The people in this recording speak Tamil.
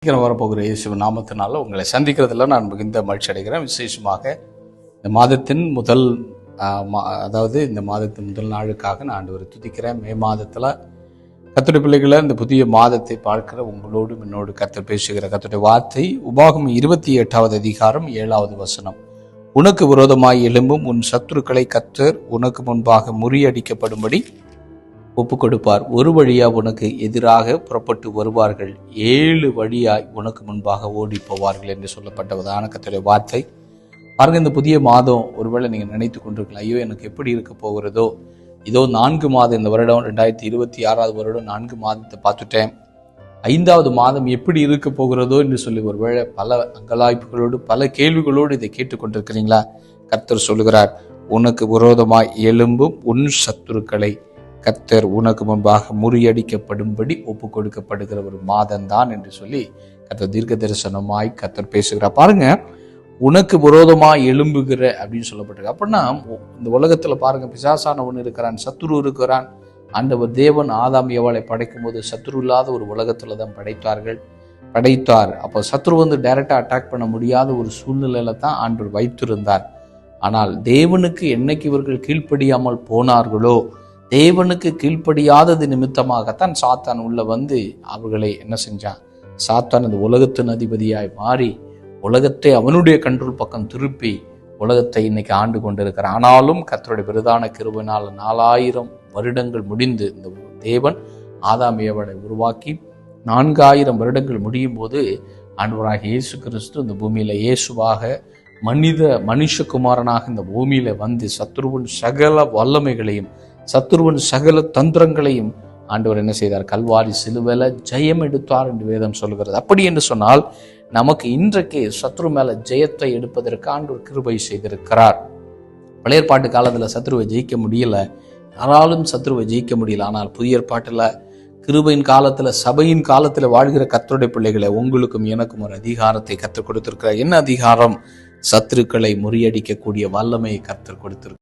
சீக்கிரம் வரப்போகிற இயேசு நாமத்தினால உங்களை சந்திக்கிறதுல நான் மிகுந்த மகிழ்ச்சி அடைகிறேன். விசேஷமாக இந்த மாதத்தின் முதல் இந்த மாதத்தின் முதல் நாளுக்காக நான் ஆண்டவரை துதிக்கிறேன். மே மாதத்தில் கர்த்தருடைய பிள்ளைகளை இந்த புதிய மாதத்தை பார்க்கிற உங்களோடும் என்னோடு கர்த்தர் பேசுகிற கர்த்தருடைய வார்த்தை உபாகமம் 28வது அதிகாரம் 7வது வசனம். உனக்கு விரோதமாய் எழும்பும் உன் சத்துருக்களை கர்த்தர் உனக்கு முன்பாக முறியடிக்கப்படும்படி ஒப்பு கொடுப்பார். ஒரு வழியாய் உனக்கு எதிராக புறப்பட்டு வருவார்கள், 7 வழியாய் உனக்கு முன்பாக ஓடி போவார்கள் என்று சொல்லப்பட்டதான கர்த்தருடைய வார்த்தை. பாருங்க, இந்த புதிய மாதம் ஒருவேளை நீங்க நினைத்து கொண்டிருக்கலாம், ஐயோ எனக்கு எப்படி இருக்க போகிறதோ, இதோ 4 மாதம், இந்த வருடம் 2026வது வருடம் 4 மாதத்தை பார்த்துட்டேன், 5வது மாதம் எப்படி இருக்க போகிறதோ என்று சொல்லி ஒருவேளை பல அங்கலாய்ப்புகளோடு பல கேள்விகளோடு இதை கேட்டுக்கொண்டிருக்கிறீங்களா? கர்த்தர் சொல்லுகிறார், உனக்கு விரோதமாய் எழும்பும் உன் சத்துருக்களை கர்த்தர் உனக்கு முன்பாக முறியடிக்கப்படும்படி ஒப்பு கொடுக்கப்படுகிற ஒரு மாதம்தான் என்று சொல்லி கர்த்தர் தீர்க்க தரிசனமாய் கர்த்தர் பேசுகிறார். பாருங்க, உனக்கு விரோதமாய் எழும்புகிற அப்படின்னு சொல்லப்பட்டிருக்கு. அப்படின்னா இந்த உலகத்துல பாருங்க, பிசாசான ஒன்று இருக்கிறான், சத்துரு இருக்கிறான். ஆண்டவர் தேவன் ஆதாம் ஏவாளை படைக்கும் போது சத்துரு இல்லாத ஒரு உலகத்துல தான் படைத்தார். அப்போ சத்துரு டைரக்டா அட்டாக் பண்ண முடியாத ஒரு சூழ்நிலையில தான் ஆண்டவர் வைத்திருந்தார். ஆனால் தேவனுக்கு என்னைக்கு இவர்கள் கீழ்ப்படியாமல் போனார்களோ, தேவனுக்கு கீழ்ப்படியாதது நிமித்தமாகத்தான் சாத்தான் உள்ள அவர்களை என்ன செஞ்சான்? சாத்தான் இந்த உலகத்தின் அதிபதியாய் மாறி உலகத்தை அவனுடைய கண்ட்ரோல் பக்கம் திருப்பி உலகத்தை இன்னைக்கு ஆண்டு கொண்டிருக்கிறான். ஆனாலும் கர்த்தருடைய பிரதான கிருபையினால் 4000 வருடங்கள் முடிந்து இந்த தேவன் ஆதாம் ஏவாளை உருவாக்கி 4000 வருடங்கள் முடியும் போது ஆண்டவராக இயேசு கிறிஸ்து இந்த பூமியில இயேசுவாக மனுஷகுமாரனாக இந்த பூமியில சத்துருவின் சகல வல்லமைகளையும் சத்துருவின் சகல தந்திரங்களையும் ஆண்டவர் என்ன செய்தார்? கல்வாரி சிலுவையில ஜெயம் எடுத்தார் என்று வேதம் சொல்கிறது. அப்படி என்று சொன்னால் நமக்கு இன்றைக்கு சத்ரு மேல ஜெயத்தை எடுப்பதற்கு ஆண்டவர் கிருபை செய்திருக்கிறார். பழைய ஏற்பாட்டு காலத்துல சத்ருவை ஜெயிக்க முடியல, யாராலும் சத்ருவை ஜெயிக்க முடியல. ஆனால் புதிய ஏற்பாட்டுல கிருபையின் காலத்துல சபையின் காலத்துல வாழ்கிற கர்த்தருடைய பிள்ளைகளை உங்களுக்கும் எனக்கும் ஒரு அதிகாரத்தை கர்த்தர் கொடுத்திருக்கிறார். என்ன அதிகாரம்? சத்துருக்களை முறியடிக்கக்கூடிய வல்லமையை கர்த்தர் கொடுத்திருக்கிறார்.